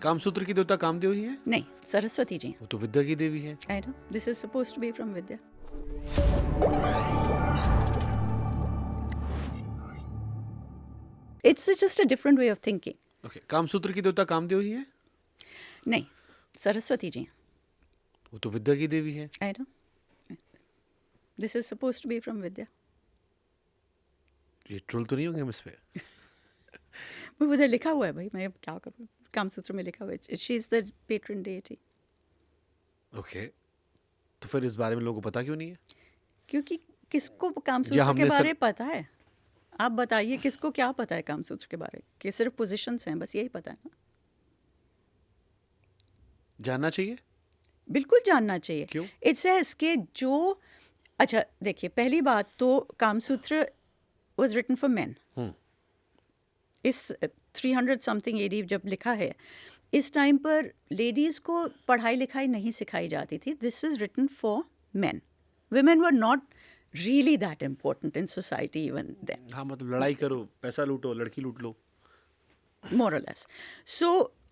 कामसूत्र की देवता कामदेव ही है? नहीं, सरस्वती जी। वो तो विद्या की देवी है। I know, this is supposed to be from विद्या। It's just a different way of thinking. Okay, Kamasutra की देवता कामदेव ही है? नहीं, सरस्वती जी। वो तो विद्या की देवी है। I know, this is supposed to be from Vidya. ये ट्रोल तो नहीं होंगे हम इस पे? मैं उधर लिखा हुआ है भाई, मैं अब क्या करूँ, कामसूत्र में लिखा हुआ है, she is the patron deity. Okay, तो फिर इस बारे में लोगों को पता क्यों नहीं है? क्योंकि किसको या कामसूत्र के हमने बारे में पता है? आप बताइए, किसको क्या पता है कामसूत्र के बारे में? कि सिर्फ पोजीशंस हैं, बस यही पता है ना। जानना चाहिए। बिल्कुल जानना चाहिए। क्यों? इट्स एज के जो, अच्छा देखिए, पहली बात तो Kamasutra was written for men. इस 300 समथिंग एडी जब लिखा है, इस टाइम पर लेडीज़ को पढ़ाई लिखाई नहीं सिखाई जाती थी। This is written for men. women were not really that important in society even then, हाँ, मतलब लड़ाई करो, पैसा लूटो, लड़की लूट लो। more or less. So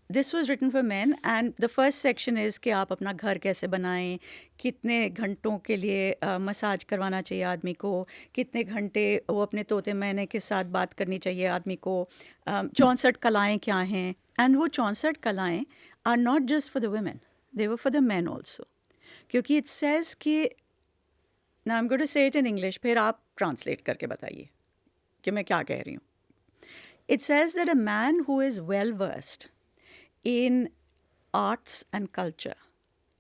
this was written for men, and the first section is कि आप अपना घर कैसे बनाएं, कितने घंटों के लिए मसाज करवाना चाहिए आदमी को, कितने घंटे वो अपने तोते मैने के साथ बात करनी चाहिए आदमी को, 64 कलाएँ क्या हैं, and वो 64 कलाएँ are not just for the women, they were for the men also. क्योंकि it says कि, now I'm going to say it in English, फिर आप ट्रांसलेट करके बताइए कि मैं क्या कह रही हूँ. It says that a man who is well versed in arts and culture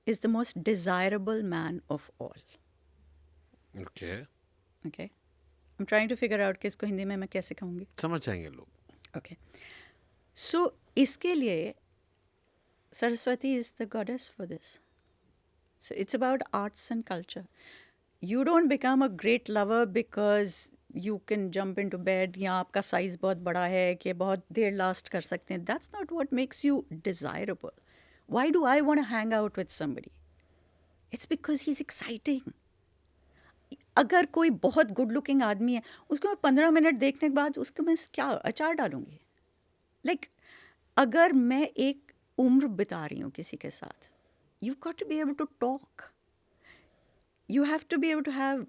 is the most desirable man of all. Okay, Okay? I'm trying to figure out कि इसको हिंदी में मैं कैसे कहूँगी. समझ जाएंगे लोग। Okay. So इसके लिए Saraswati is the goddess for this. So it's about arts and culture. You don't become a great lover because you can jump into bed या आपका साइज बहुत बड़ा है कि बहुत देर लास्ट कर सकते हैं. That's not what makes you desirable. Why do I want to hang out with somebody? It's because he's exciting. अगर कोई बहुत गुड लुकिंग आदमी है, उसको मैं 15 मिनट देखने के बाद उसको मैं क्या अचार डालूंगी? Like, अगर मैं एक उम्र बिता रही हूँ किसी के साथ, you've got to be able to talk. You have to be able to have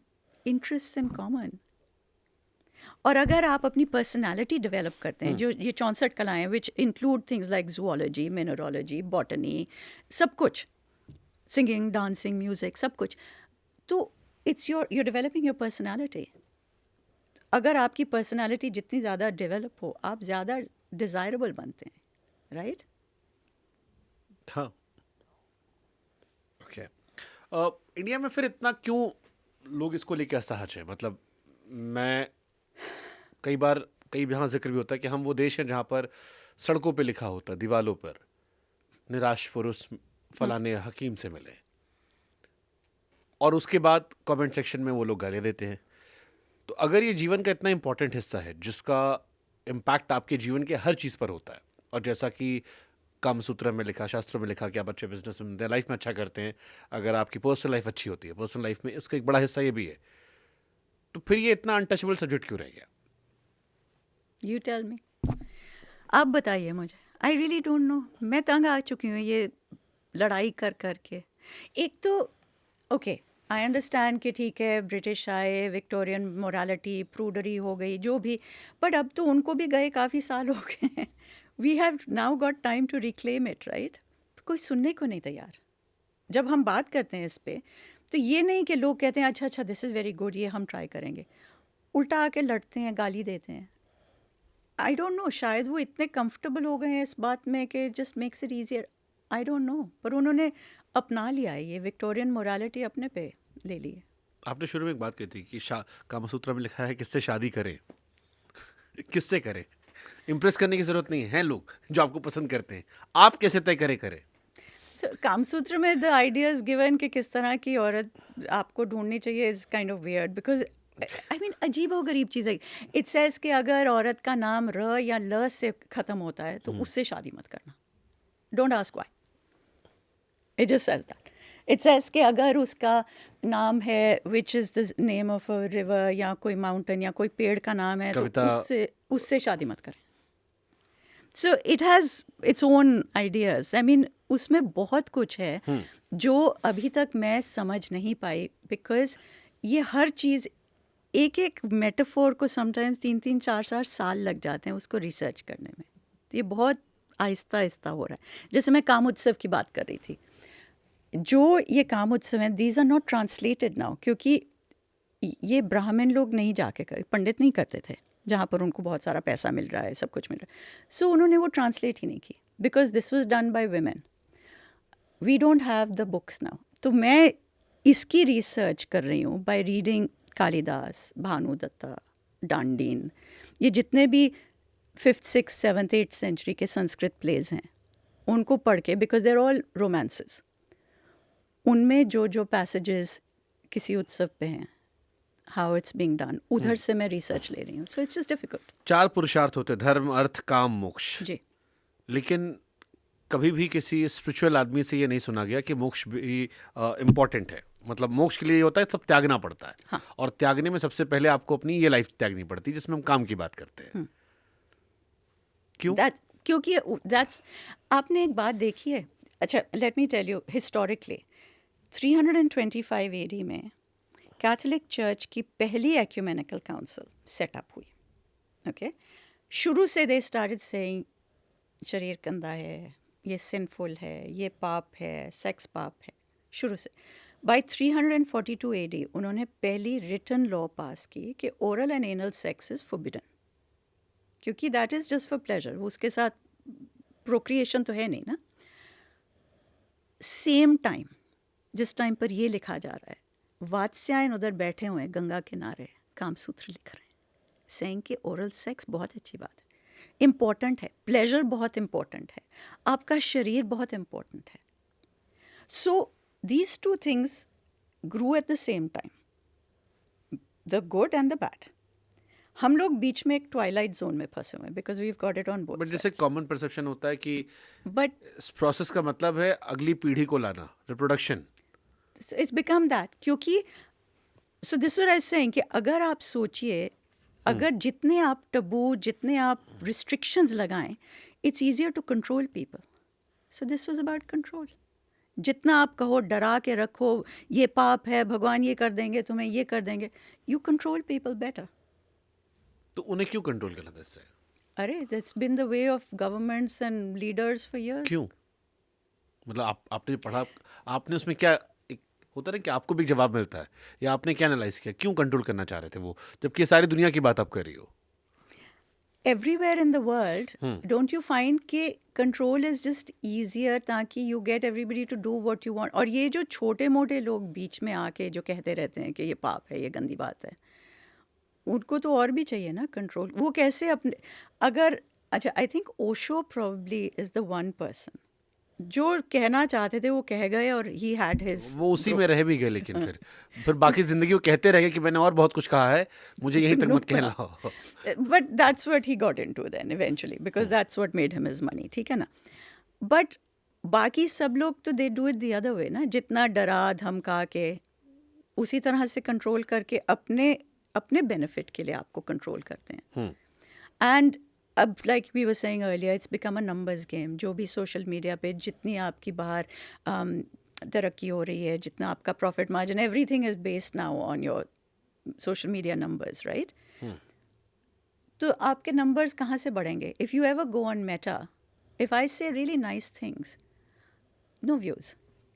interests in common. और अगर आप अपनी पर्सनालिटी डेवलप करते हैं, जो ये 64 कलाएं which include things like zoology, mineralogy, botany, सब कुछ, सिंगिंग, डांसिंग, म्यूजिक, सब कुछ, तो it's you're developing your personality. अगर आपकी पर्सनालिटी जितनी ज़्यादा डेवलप हो, आप ज़्यादा डिज़ायरेबल बनते हैं, राइट? हाँ, ओके। इंडिया में फिर इतना क्यों लोग इसको लेके असहज है? मतलब मैं कई बार कई यहाँ जिक्र भी होता है कि हम वो देश हैं जहाँ पर सड़कों पे लिखा होता है, दीवालों पर, निराश पुरुष फलाने हकीम से मिले, और उसके बाद कमेंट सेक्शन में वो लोग गालियाँ देते हैं। तो अगर ये जीवन का इतना इम्पोर्टेंट हिस्सा है जिसका इम्पैक्ट आपके जीवन के हर चीज़ पर होता है, और जैसा कि कामसूत्र में लिखा, शास्त्रों में लिखा कि आप अच्छे बिजनेस में, लाइफ में अच्छा करते हैं, अगर आपकी पर्सनल लाइफ अच्छी होती है, पर्सनल लाइफ में इसका एक बड़ा हिस्सा ये भी है, तो फिर ये इतना अनटचेबल सब्जेक्ट क्यों रह गया? यू टेल मी, आप बताइए मुझे. I really don't know. मैं तंग आ चुकी हूँ ये लड़ाई कर कर के. एक तो ओके, आई अंडरस्टैंड कि ठीक है, ब्रिटिश आए, विक्टोरियन मोरालिटी, प्रूडरी हो गई, जो भी, बट अब तो उनको भी गए काफ़ी साल हो गए हैं. We have now got time to reclaim it, right? कोई सुनने को नहीं तैयार. जब हम बात करते हैं इस पे, तो ये नहीं कि लोग कहते हैं अच्छा अच्छा दिस इज़ वेरी गुड, ये हम ट्राई करेंगे. उल्टा आके लड़ते हैं, गाली देते हैं. आई डोंट नो, शायद वो इतने कंफर्टेबल हो गए हैं इस बात में कि just makes it easier. I don't know, पर उन्होंने अपना लिया है, ये विक्टोरियन मोरालिटी अपने पे ले ली है. आपने शुरू में एक बात कही थी कि कामसूत्र में लिखा है किससे शादी करें. किससे करें? इम्प्रेस करने की जरूरत नहीं है लोग जो आपको पसंद करते हैं, आप कैसे तय करें. So, कामसूत्र में द आइडियाज गिवन कि किस तरह की औरत आपको ढूंढनी चाहिए is kind of weird, because I mean अजीब व गरीब चीज़ है. इट सेज कि अगर औरत का नाम र या ल से ख़त्म होता है तो उससे शादी मत करना. Don't ask why, it just says that. It says कि अगर उसका नाम है which is the name of a river या कोई माउंटेन या कोई पेड़ का नाम है, तो कविता. उससे शादी मत करें. So it has its own ideas. I mean उसमें बहुत कुछ है जो अभी तक मैं समझ नहीं पाई, बिकॉज ये हर चीज़ एक एक मेटाफोर को समटाइम्स 3-4 साल लग जाते हैं उसको रिसर्च करने में. तो ये बहुत आहिस्ता आहिस्ता हो रहा है. जैसे मैं काम उत्सव की बात कर रही थी, जो ये काम उत्सव हैं these are not translated now, क्योंकि ये ब्राह्मण लोग नहीं जाके कर, पंडित नहीं करते थे जहाँ पर उनको बहुत सारा पैसा मिल रहा है, सब कुछ मिल रहा है. सो उन्होंने वो ट्रांसलेट ही नहीं की, because this was done by women. We don't have the books now. तो मैं इसकी रिसर्च कर रही हूँ बाय रीडिंग कालिदास, भानुदत्ता, डांडीन, ये जितने भी 5th, 6th, 7th, 8th century के संस्कृत प्लेज हैं उनको पढ़ के, बिकॉज देर ऑल रोमांसेस, उनमें जो जो पैसेजेस किसी उत्सव पे हैं, हाउ इट्स बीइंग डन, उधर से मैं रिसर्च ले रही हूँ. So it's just difficult. 4 पुरुषार्थ होते, धर्म, अर्थ, काम, मोक्ष. जी. लेकिन कभी भी किसी स्पिरिचुअल आदमी से ये नहीं सुना गया कि मोक्ष भी इम्पोर्टेंट है. मतलब मोक्ष के लिए ये होता है सब त्यागना पड़ता है. हाँ. और त्यागने में सबसे पहले आपको अपनी ये लाइफ त्यागनी पड़ती है जिसमें हम काम की बात करते हैं. क्यों? क्योंकि दैट्स, आपने एक बात देखी है. अच्छा, let me tell you historically 325 AD में कैथोलिक चर्च की पहली एक्यूमेनिकल काउंसिल सेटअप हुई. ओके, शुरू से दे स्टार्टेड सेइंग शरीर गंदा है, ये सिंफुल है, ये पाप है, सेक्स पाप है, शुरू से. बाय 342 AD उन्होंने पहली रिटन लॉ पास की कि oral and anal sex is forbidden, क्योंकि that is just for pleasure, उसके साथ प्रोक्रिएशन तो है नहीं ना. सेम टाइम जिस टाइम पर ये लिखा जा रहा है, वात्स्यायन उधर बैठे हुए हैं गंगा किनारे, कामसूत्र लिख रहे हैं, सेइंग कि ओरल सेक्स बहुत अच्छी बात है, इम्पॉर्टेंट है, प्लेजर बहुत इम्पॉर्टेंट है, आपका शरीर बहुत इम्पॉर्टेंट है. So these two things grew at the same time, the good and the bad. हम लोग बीच में एक ट्वाइलाइट जोन में फंसे हुए हैं because we have got it on both. But जैसे कॉमन परसेप्शन होता है कि बट इस प्रोसेस का मतलब है अगली पीढ़ी को लाना, रिप्रोडक्शन. इट्स बिकम दैट, क्योंकि so this what I am saying कि अगर आप सोचिए, अगर जितने आप टबू, जितने आप रिस्ट्रिक्शंस लगाएं, it's easier to control people. So this was about control. जितना आप कहो, डरा के रखो, ये पाप है, भगवान ये कर देंगे तुम्हें, ये कर देंगे, यू कंट्रोल पीपल बेटर. तो उन्हें क्यों कंट्रोल करना था इससे? अरे that's been the way of governments and leaders for years. क्यों? मतलब आपने पढ़ा, आपने उसमें क्या, एक होता है ना कि आपको भी जवाब मिलता है, या आपने क्या एनालाइज किया, क्यों कंट्रोल करना चाह रहे थे वो, जबकि ये सारी दुनिया की बात आप कर रही हो? Everywhere in the world, don't you find कि control is just easier, ताकि you get everybody to do what you want. और ये जो छोटे मोटे लोग बीच में आके जो कहते रहते हैं कि ये पाप है, ये गंदी बात है, उनको तो और भी चाहिए ना कंट्रोल. वो कैसे अपने, अगर, अच्छा, I think Osho probably is the one person जो कहना चाहते थे वो कह गए, और ही हैड हिज, वो उसी में रह भी गए, लेकिन फिर बाकी जिंदगी वो कहते रह गए कि मैंने और बहुत कुछ कहा है, मुझे यहीं तक मत कहलाओ. But that's what he got into then eventually, because that's what made him his money. ठीक है ना. बट बाकी सब लोग तो they do it the other way ना, जितना डरा धमका के उसी तरह से कंट्रोल करके अपने अपने बेनिफिट के लिए आपको कंट्रोल करते हैं. एंड अब like we were saying earlier, it's become a numbers game. जो भी सोशल मीडिया पे जितनी आपकी बाहर तरक्की हो रही है, जितना आपका profit margin, everything is based now on your social media numbers, right? तो आपके नंबर्स कहाँ से बढ़ेंगे? If you ever go on Meta, if I say really nice things, no views,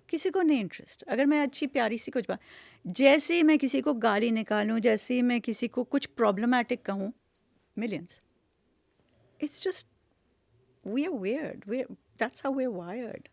किसी को नहीं इंटरेस्ट. अगर मैं अच्छी प्यारी सी कुछ बात, जैसे ही मैं किसी को गाली निकालूं, जैसे ही मैं किसी को कुछ प्रॉब्लमैटिक कहूँ, millions. It's just, we're weird. That's how we're wired.